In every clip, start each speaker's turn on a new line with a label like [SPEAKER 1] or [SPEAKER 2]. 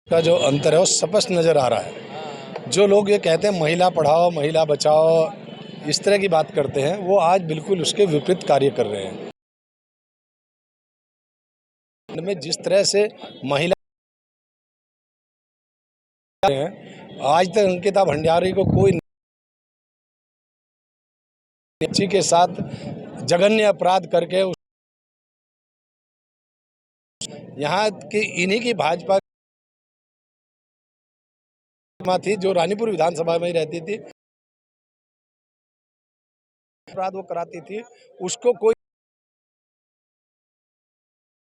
[SPEAKER 1] का जो अंतर है वो स्पष्ट नज़र आ रहा है। जो लोग ये कहते हैं महिला पढ़ाओ महिला बचाओ, इस तरह की बात करते हैं, वो आज बिल्कुल उसके विपरीत कार्य कर रहे हैं। में जिस तरह से महिला हैं, आज तक अंकिता भंडारी को कोई बच्ची के साथ जघन्य अपराध करके यहाँ की इन्हीं की भाजपा थी जो रानीपुर विधानसभा में ही रहती थी, अपराध वो कराती थी, उसको कोई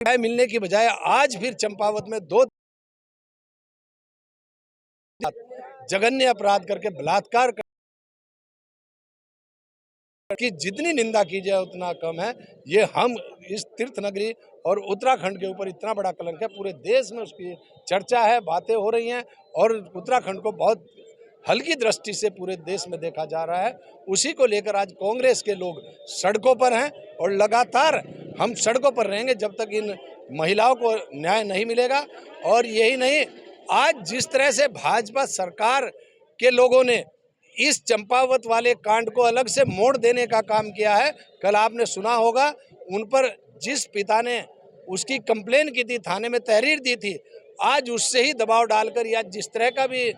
[SPEAKER 1] न्याय मिलने की बजाय आज फिर चंपावत में दो जघन्य अपराध करके बलात्कार की जितनी निंदा की जाए उतना कम है। ये हम इस तीर्थ नगरी और उत्तराखंड के ऊपर इतना बड़ा कलंक है, पूरे देश में उसकी चर्चा है, बातें हो रही हैं और उत्तराखंड को बहुत हल्की दृष्टि से पूरे देश में देखा जा रहा है। उसी को लेकर आज कांग्रेस के लोग सड़कों पर हैं और लगातार हम सड़कों पर रहेंगे जब तक इन महिलाओं को न्याय नहीं मिलेगा। और यही नहीं, आज जिस तरह से भाजपा सरकार के लोगों ने इस चंपावत वाले कांड को अलग से मोड़ देने का काम किया है। कल आपने सुना होगा, उन पर जिस पिता ने उसकी कंप्लेन की थी, थाने में तहरीर दी थी, आज उससे ही दबाव डालकर या जिस तरह का भी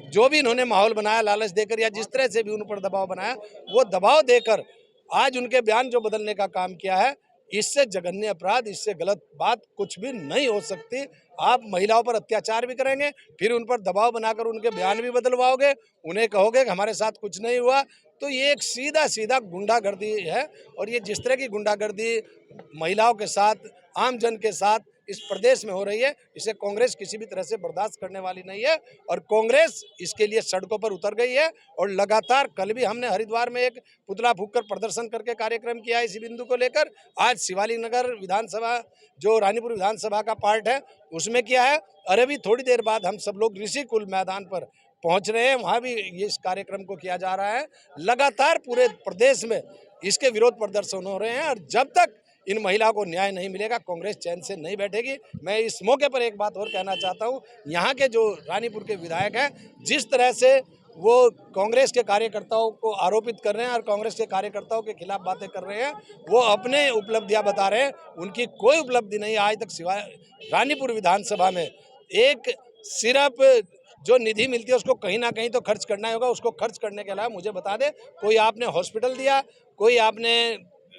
[SPEAKER 1] जो भी इन्होंने माहौल बनाया, लालच देकर या जिस तरह से भी उन पर दबाव बनाया, वो दबाव देकर आज उनके बयान जो बदलने का काम किया है, इससे जघन्य अपराध, इससे गलत बात कुछ भी नहीं हो सकती। आप महिलाओं पर अत्याचार भी करेंगे, फिर उन पर दबाव बनाकर उनके बयान भी बदलवाओगे, उन्हें कहोगे कि हमारे साथ कुछ नहीं हुआ, तो ये एक सीधा सीधा गुंडागर्दी है। और ये जिस तरह की गुंडागर्दी महिलाओं के साथ, आम जन के साथ इस प्रदेश में हो रही है, इसे कांग्रेस किसी भी तरह से बर्दाश्त करने वाली नहीं है। और कांग्रेस इसके लिए सड़कों पर उतर गई है और लगातार कल भी हमने हरिद्वार में एक पुतला फूंक कर प्रदर्शन करके कार्यक्रम किया इसी बिंदु को लेकर। आज शिवालिक नगर विधानसभा जो रानीपुर विधानसभा का पार्ट है उसमें किया है। और अभी थोड़ी देर बाद हम सब लोग ऋषिकुल मैदान पर पहुंच रहे हैं, वहाँ भी ये इस कार्यक्रम को किया जा रहा है। लगातार पूरे प्रदेश में इसके विरोध प्रदर्शन हो रहे हैं और जब तक इन महिलाओं को न्याय नहीं मिलेगा कांग्रेस चैन से नहीं बैठेगी। मैं इस मौके पर एक बात और कहना चाहता हूं, यहाँ के जो रानीपुर के विधायक हैं, जिस तरह से वो कांग्रेस के कार्यकर्ताओं को आरोपित कर रहे हैं और कांग्रेस के कार्यकर्ताओं के खिलाफ बातें कर रहे हैं, वो अपने उपलब्धियां बता रहे हैं, उनकी कोई उपलब्धि नहीं आज तक सिवाय रानीपुर विधानसभा में एक सिर्फ जो निधि मिलती है उसको कहीं ना कहीं तो खर्च करना ही होगा। उसको खर्च करने के अलावा मुझे बता दे, कोई आपने हॉस्पिटल दिया, कोई आपने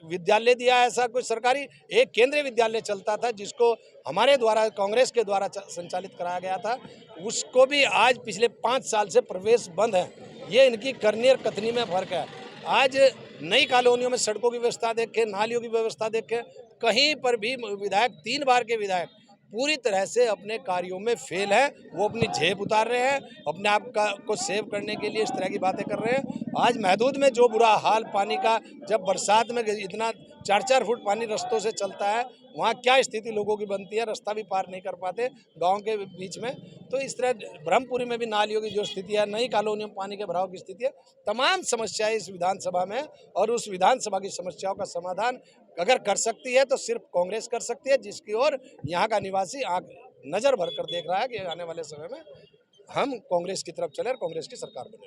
[SPEAKER 1] विद्यालय दिया, ऐसा कुछ सरकारी एक केंद्रीय विद्यालय चलता था जिसको हमारे द्वारा कांग्रेस के द्वारा संचालित कराया गया था, उसको भी आज पिछले 5 साल से प्रवेश बंद है। ये इनकी करनी और कथनी में फर्क है। आज नई कॉलोनियों में सड़कों की व्यवस्था देखें, नालियों की व्यवस्था देखें, कहीं पर भी विधायक 3 बार के विधायक पूरी तरह से अपने कार्यों में फेल है। वो अपनी झेप उतार रहे हैं, अपने आप का को सेव करने के लिए इस तरह की बातें कर रहे हैं। आज महदूद में जो बुरा हाल पानी का, जब बरसात में इतना 4-4 फुट पानी रस्तों से चलता है, वहाँ क्या स्थिति लोगों की बनती है, रास्ता भी पार नहीं कर पाते गांव के बीच में। तो इस तरह ब्रह्मपुरी में भी नालियों की जो स्थिति है, नई कॉलोनियों में पानी के भराव की स्थिति है, तमाम समस्याएं इस विधानसभा में। और उस विधानसभा की समस्याओं का समाधान अगर कर सकती है तो सिर्फ कांग्रेस कर सकती है, जिसकी ओर यहाँ का निवासी आंख नजर भर कर देख रहा है कि आने वाले समय में हम कांग्रेस की तरफ चले और कांग्रेस की सरकार बने।